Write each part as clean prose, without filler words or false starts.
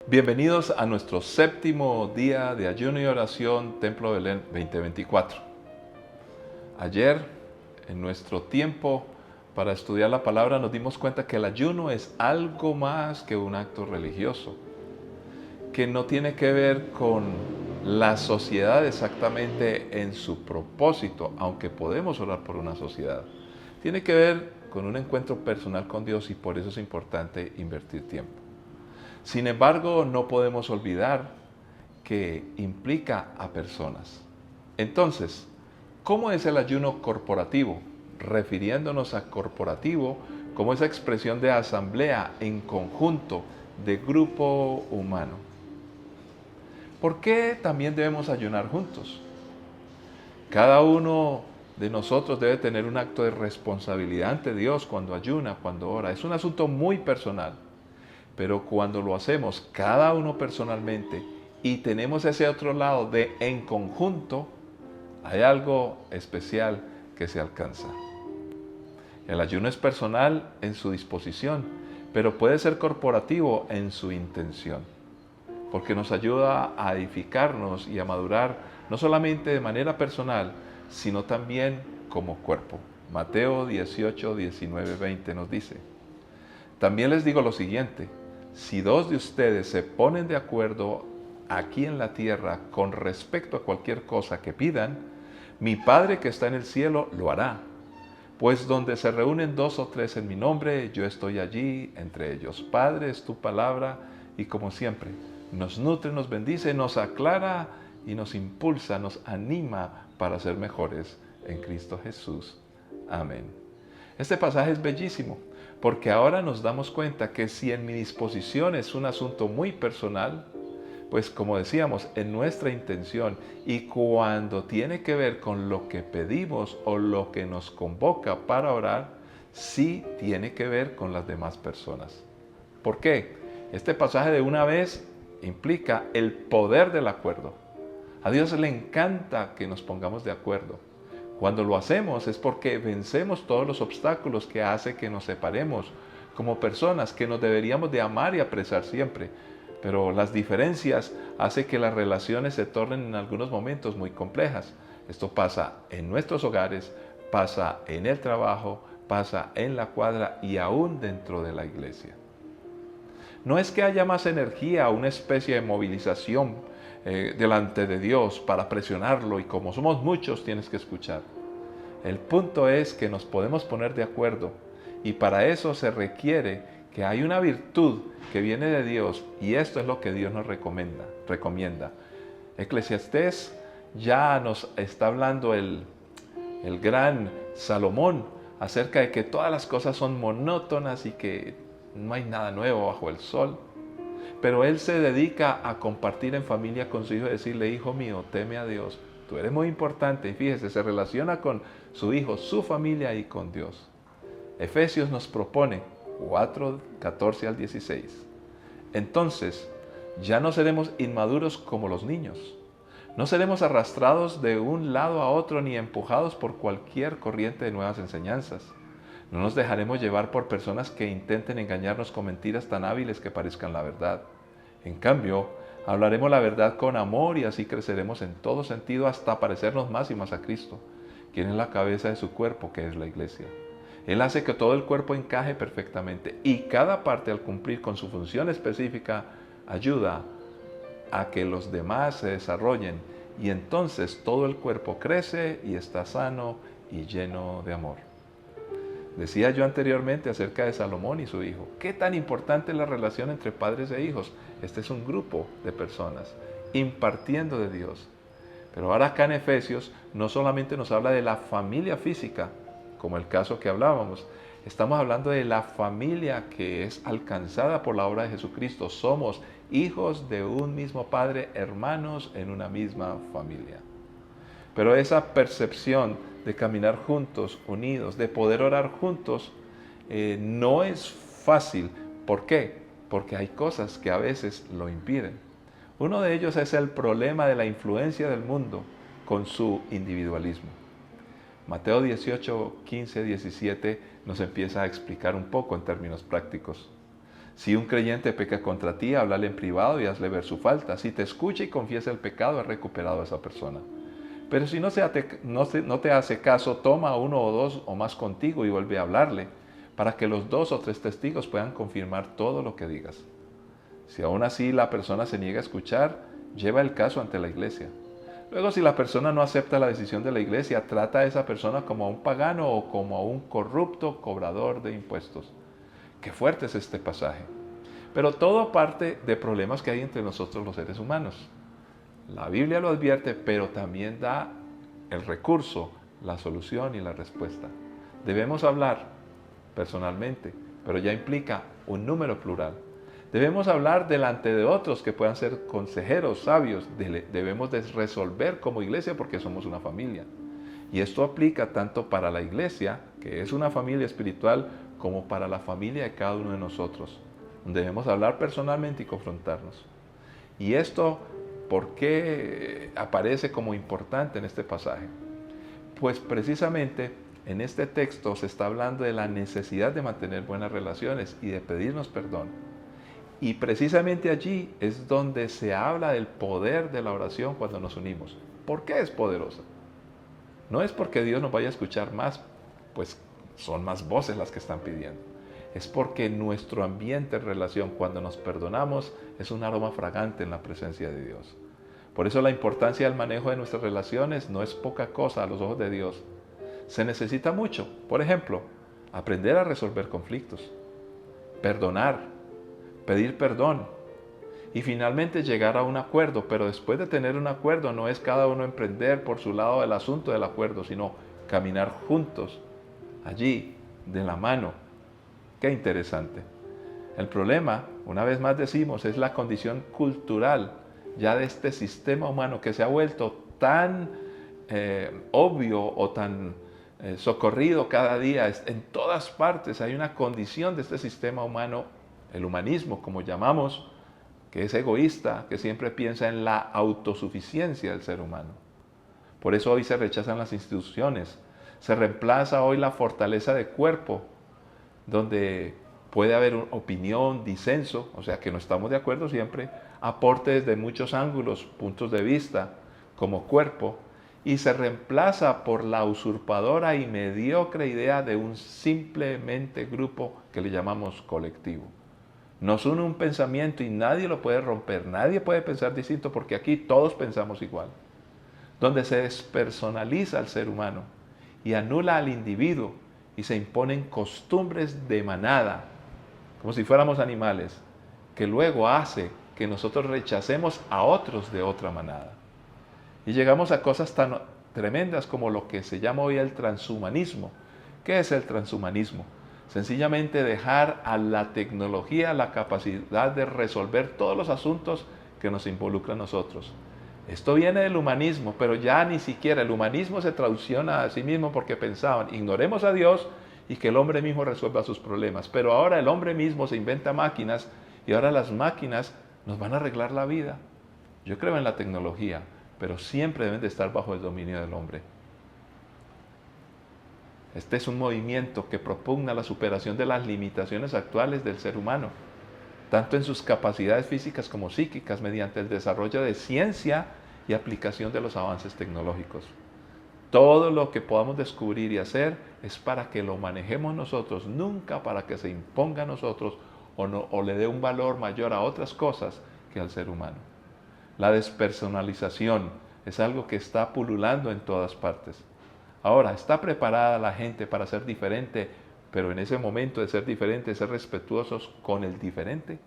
Bienvenidos a nuestro séptimo día de ayuno y oración Templo Belén 2024. Ayer, en nuestro tiempo para estudiar la palabra, nos dimos cuenta que el ayuno es algo más que un acto religioso, que no tiene que ver con la sociedad exactamente en su propósito, aunque podemos orar por una sociedad. Tiene que ver con un encuentro personal con Dios y por eso es importante invertir tiempo. Sin embargo, no podemos olvidar que implica a personas. Entonces, ¿cómo es el ayuno corporativo? Refiriéndonos a corporativo como esa expresión de asamblea en conjunto, de grupo humano. ¿Por qué también debemos ayunar juntos? Cada uno de nosotros debe tener un acto de responsabilidad ante Dios cuando ayuna, cuando ora. Es un asunto muy personal. Pero cuando lo hacemos cada uno personalmente y tenemos ese otro lado de en conjunto, hay algo especial que se alcanza. El ayuno es personal en su disposición, pero puede ser corporativo en su intención, porque nos ayuda a edificarnos y a madurar no solamente de manera personal, sino también como cuerpo. Mateo 18, 19, 20 nos dice: también les digo lo siguiente: si dos de ustedes se ponen de acuerdo aquí en la tierra con respecto a cualquier cosa que pidan, mi Padre que está en el cielo lo hará. Pues donde se reúnen dos o tres en mi nombre, yo estoy allí entre ellos. Padre, es tu palabra y como siempre, nos nutre, nos bendice, nos aclara y nos impulsa, nos anima para ser mejores en Cristo Jesús. Amén. Este pasaje es bellísimo porque ahora nos damos cuenta que si en mi disposición es un asunto muy personal, pues como decíamos, en nuestra intención y cuando tiene que ver con lo que pedimos o lo que nos convoca para orar, sí tiene que ver con las demás personas. ¿Por qué? Este pasaje de una vez implica el poder del acuerdo. A Dios le encanta que nos pongamos de acuerdo. Cuando lo hacemos es porque vencemos todos los obstáculos que hace que nos separemos como personas que nos deberíamos de amar y apreciar siempre. Pero las diferencias hacen que las relaciones se tornen en algunos momentos muy complejas. Esto pasa en nuestros hogares, pasa en el trabajo, pasa en la cuadra y aún dentro de la iglesia. No es que haya más energía, una especie de movilización delante de Dios para presionarlo y como somos muchos tienes que escuchar. El punto es que nos podemos poner de acuerdo y para eso se requiere que hay una virtud que viene de Dios y esto es lo que Dios nos recomienda. Eclesiastés ya nos está hablando el gran Salomón acerca de que todas las cosas son monótonas y que no hay nada nuevo bajo el sol. Pero él se dedica a compartir en familia con su hijo y decirle: hijo mío, teme a Dios, tú eres muy importante. Y fíjese, se relaciona con su hijo, su familia y con Dios. Efesios nos propone 4, 14 al 16. Entonces, ya no seremos inmaduros como los niños. No seremos arrastrados de un lado a otro ni empujados por cualquier corriente de nuevas enseñanzas. No nos dejaremos llevar por personas que intenten engañarnos con mentiras tan hábiles que parezcan la verdad. En cambio, hablaremos la verdad con amor y así creceremos en todo sentido hasta parecernos más y más a Cristo, quien es la cabeza de su cuerpo, que es la iglesia. Él hace que todo el cuerpo encaje perfectamente y cada parte, al cumplir con su función específica, ayuda a que los demás se desarrollen y entonces todo el cuerpo crece y está sano y lleno de amor. Decía yo anteriormente acerca de Salomón y su hijo. ¿Qué tan importante es la relación entre padres e hijos? Este es un grupo de personas impartiendo de Dios. Pero ahora acá en Efesios no solamente nos habla de la familia física, como el caso que hablábamos, estamos hablando de la familia que es alcanzada por la obra de Jesucristo. Somos hijos de un mismo Padre, hermanos en una misma familia. Pero esa percepción de caminar juntos, unidos, de poder orar juntos, no es fácil. ¿Por qué? Porque hay cosas que a veces lo impiden. Uno de ellos es el problema de la influencia del mundo con su individualismo. Mateo 18, 15, 17 nos empieza a explicar un poco en términos prácticos. Si un creyente peca contra ti, háblale en privado y hazle ver su falta. Si te escucha y confiesa el pecado, has recuperado a esa persona. Pero si no te hace caso, toma a uno o dos o más contigo y vuelve a hablarle, para que los 2 o 3 testigos puedan confirmar todo lo que digas. Si aún así la persona se niega a escuchar, lleva el caso ante la iglesia. Luego, si la persona no acepta la decisión de la iglesia, trata a esa persona como a un pagano o como a un corrupto cobrador de impuestos. Qué fuerte es este pasaje. Pero todo parte de problemas que hay entre nosotros los seres humanos. La Biblia lo advierte, pero también da el recurso, la solución y la respuesta. Debemos hablar personalmente, pero ya implica un número plural. Debemos hablar delante de otros que puedan ser consejeros, sabios. Debemos de resolver como iglesia porque somos una familia. Y esto aplica tanto para la iglesia, que es una familia espiritual, como para la familia de cada uno de nosotros. Debemos hablar personalmente y confrontarnos. Y esto, ¿por qué aparece como importante en este pasaje? Pues precisamente en este texto se está hablando de la necesidad de mantener buenas relaciones y de pedirnos perdón. Y precisamente allí es donde se habla del poder de la oración cuando nos unimos. ¿Por qué es poderosa? No es porque Dios nos vaya a escuchar más, pues son más voces las que están pidiendo. Es porque nuestro ambiente en relación, cuando nos perdonamos, es un aroma fragante en la presencia de Dios. Por eso la importancia del manejo de nuestras relaciones no es poca cosa a los ojos de Dios. Se necesita mucho. Por ejemplo, aprender a resolver conflictos, perdonar, pedir perdón y finalmente llegar a un acuerdo. Pero después de tener un acuerdo no es cada uno emprender por su lado el asunto del acuerdo, sino caminar juntos, allí, de la mano. Qué interesante. El problema, una vez más decimos, es la condición cultural ya de este sistema humano que se ha vuelto tan obvio o tan socorrido cada día. En todas partes hay una condición de este sistema humano, el humanismo como llamamos, que es egoísta, que siempre piensa en la autosuficiencia del ser humano. Por eso hoy se rechazan las instituciones, se reemplaza hoy la fortaleza de cuerpo, donde puede haber opinión, disenso, o sea que no estamos de acuerdo siempre, aporte desde muchos ángulos, puntos de vista, como cuerpo, y se reemplaza por la usurpadora y mediocre idea de un simplemente grupo que le llamamos colectivo. Nos une un pensamiento y nadie lo puede romper, nadie puede pensar distinto porque aquí todos pensamos igual. Donde se despersonaliza al ser humano y anula al individuo y se imponen costumbres de manada, como si fuéramos animales, que luego hace que nosotros rechacemos a otros de otra manada. Y llegamos a cosas tan tremendas como lo que se llama hoy el transhumanismo. ¿Qué es el transhumanismo? Sencillamente dejar a la tecnología la capacidad de resolver todos los asuntos que nos involucran a nosotros. Esto viene del humanismo, pero ya ni siquiera el humanismo se traduciona a sí mismo porque pensaban, ignoremos a Dios y que el hombre mismo resuelva sus problemas. Pero ahora el hombre mismo se inventa máquinas y ahora las máquinas nos van a arreglar la vida. Yo creo en la tecnología, pero siempre deben de estar bajo el dominio del hombre. Este es un movimiento que propugna la superación de las limitaciones actuales del ser humano, tanto en sus capacidades físicas como psíquicas, mediante el desarrollo de ciencia y aplicación de los avances tecnológicos. Todo lo que podamos descubrir y hacer es para que lo manejemos nosotros, nunca para que se imponga a nosotros o le dé un valor mayor a otras cosas que al ser humano. La despersonalización es algo que está pululando en todas partes. Ahora, ¿está preparada la gente para ser diferente, pero en ese momento de ser diferente, ser respetuosos con el diferente?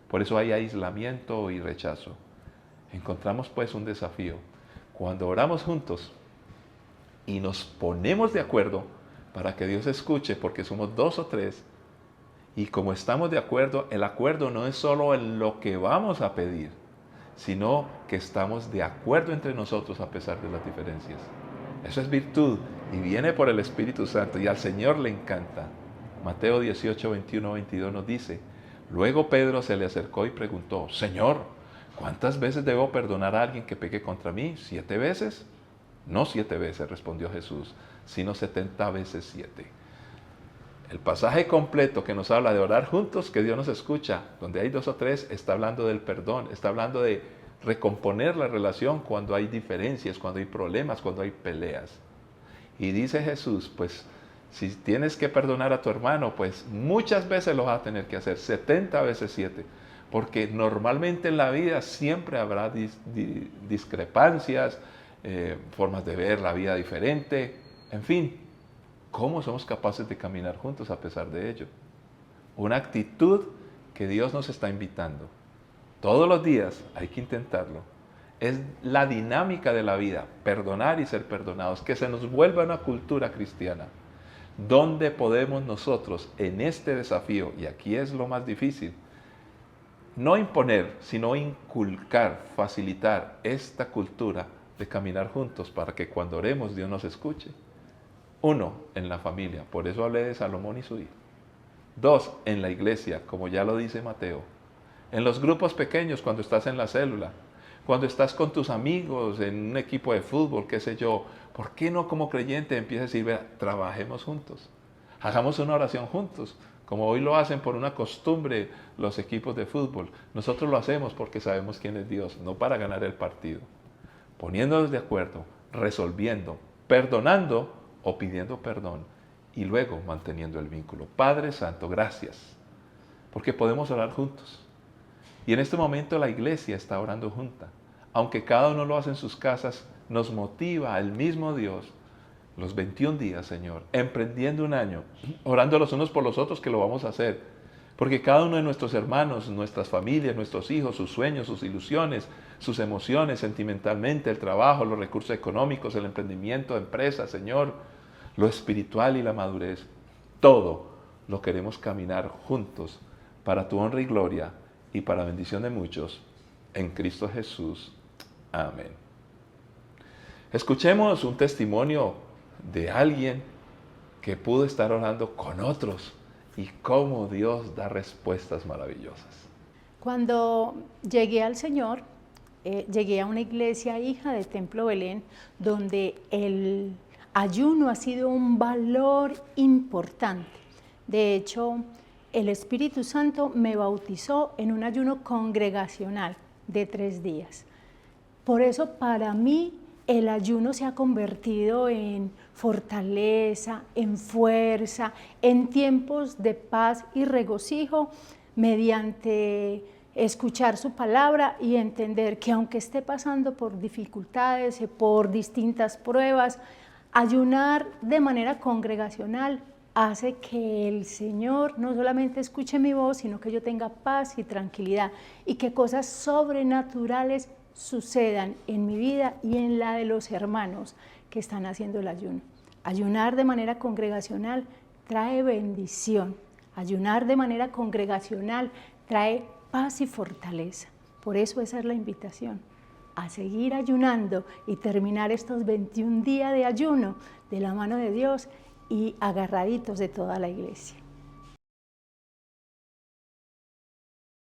Por eso hay aislamiento y rechazo. Encontramos pues un desafío. Cuando oramos juntos y nos ponemos de acuerdo para que Dios escuche, porque somos 2 o 3, y como estamos de acuerdo, el acuerdo no es solo en lo que vamos a pedir, sino que estamos de acuerdo entre nosotros a pesar de las diferencias. Eso es virtud y viene por el Espíritu Santo y al Señor le encanta. Mateo 18, 21, 22 nos dice, luego Pedro se le acercó y preguntó, Señor, ¿cuántas veces debo perdonar a alguien que peque contra mí? ¿7 veces? No 7 veces, respondió Jesús, sino 70 veces 7. El pasaje completo que nos habla de orar juntos, que Dios nos escucha, donde hay 2 o 3, está hablando del perdón, está hablando de recomponer la relación cuando hay diferencias, cuando hay problemas, cuando hay peleas. Y dice Jesús, pues si tienes que perdonar a tu hermano, pues muchas veces lo vas a tener que hacer, 70 veces 7, porque normalmente en la vida siempre habrá discrepancias, formas de ver la vida diferente, en fin. ¿Cómo somos capaces de caminar juntos a pesar de ello? Una actitud que Dios nos está invitando. Todos los días hay que intentarlo. Es la dinámica de la vida, perdonar y ser perdonados, que se nos vuelva una cultura cristiana, donde podemos nosotros en este desafío, y aquí es lo más difícil, no imponer, sino inculcar, facilitar esta cultura de caminar juntos para que cuando oremos Dios nos escuche. 1, en la familia, por eso hablé de Salomón y su hijo. 2, en la iglesia, como ya lo dice Mateo. En los grupos pequeños, cuando estás en la célula, cuando estás con tus amigos en un equipo de fútbol, qué sé yo, ¿por qué no como creyente empieza a decir, trabajemos juntos? Hagamos una oración juntos, como hoy lo hacen por una costumbre los equipos de fútbol. Nosotros lo hacemos porque sabemos quién es Dios, no para ganar el partido. Poniéndonos de acuerdo, resolviendo, perdonando o pidiendo perdón y luego manteniendo el vínculo. Padre Santo, gracias, porque podemos orar juntos. Y en este momento la iglesia está orando junta. Aunque cada uno lo hace en sus casas, nos motiva el mismo Dios los 21 días, Señor, emprendiendo un año, orando los unos por los otros, que lo vamos a hacer. Porque cada uno de nuestros hermanos, nuestras familias, nuestros hijos, sus sueños, sus ilusiones, sus emociones sentimentalmente, el trabajo, los recursos económicos, el emprendimiento, empresas, Señor, lo espiritual y la madurez, todo lo queremos caminar juntos para tu honra y gloria y para bendición de muchos, en Cristo Jesús. Amén. Escuchemos un testimonio de alguien que pudo estar orando con otros y cómo Dios da respuestas maravillosas. Cuando llegué al Señor, llegué a una iglesia hija de Templo Belén, donde el ayuno ha sido un valor importante. De hecho, el Espíritu Santo me bautizó en un ayuno congregacional de 3 días. Por eso, para mí, el ayuno se ha convertido en fortaleza, en fuerza, en tiempos de paz y regocijo, mediante escuchar su palabra y entender que aunque esté pasando por dificultades, por distintas pruebas, ayunar de manera congregacional hace que el Señor no solamente escuche mi voz, sino que yo tenga paz y tranquilidad y que cosas sobrenaturales sucedan en mi vida y en la de los hermanos que están haciendo el ayuno. Ayunar de manera congregacional trae bendición. Ayunar de manera congregacional trae paz y fortaleza. Por eso esa es la invitación, a seguir ayunando y terminar estos 21 días de ayuno de la mano de Dios y agarraditos de toda la iglesia.